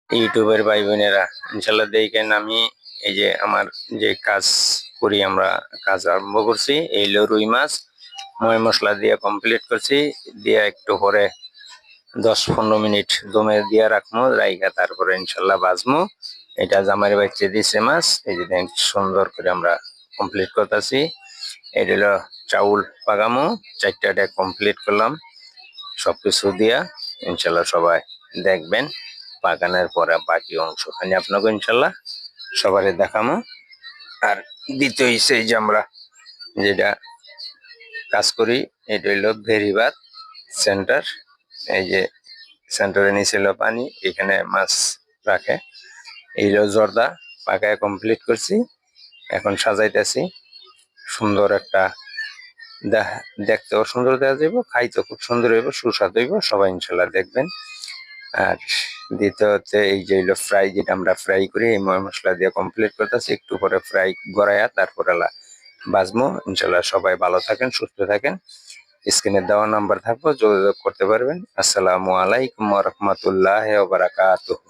ইউটিউবের ভাই বোনেরা, ইনশাল্লাহ দেখেন আমি এই যে আমার যে কাজ করি, আমরা কাজ আরম্ভ করছি। এই হলো রুই মাছ, ময় মশলা দিয়ে কমপ্লিট করছি। দিয়ে একটু পরে 10-15 মিনিট দমে দিয়ে রাখবো, রাইখা তারপরে ইনশাল্লাহ বাজমু। এটা জামাইয়ের বাচ্চা দিছে মাছ, এই যে দেখেন সুন্দর করে আমরা কমপ্লিট করতেছি। এটা হলো চাউল পাকামো, 4টা কমপ্লিট করলাম সবকিছু দিয়া। ইনশাল্লাহ সবাই দেখবেন পাকানোর পরে বাকি অংশখানি আপনাকে ইনশাল্লাহ সবারই দেখামো। আর দ্বিতীয় হিসেবে যে আমরা যেটা কাজ করি, এটা হইলো ভেরিবাদ সেন্টার। এই যে সেন্টারে নিচে হলো পানি, এখানে মাছ রাখে। এই হলো জর্দা, পাকায় কমপ্লিট করছি, এখন সাজাইতেছি। সুন্দর একটা দেখতেও সুন্দর দেখা যাবে, খাইতেও খুব সুন্দর হইব, সুস্বাদু হইব, সবাই ইনশাল্লাহ দেখবেন। আর দ্বিতীয়ত এই যে হলো ফ্রাই, যেটা আমরা ফ্রাই করি, এই মশলা দিয়ে কমপ্লিট করতেছি। একটু পরে ফ্রাই গড়াইয়া তারপরে বাজমো। ইনশাল্লাহ সবাই ভালো থাকেন, সুস্থ থাকেন। স্ক্রিনে দেওয়া নাম্বার থাকবো, যোগাযোগ করতে পারবেন। আসসালামু আলাইকুম ওয়া রাহমাতুল্লাহি ওয়া বারাকাতুহু।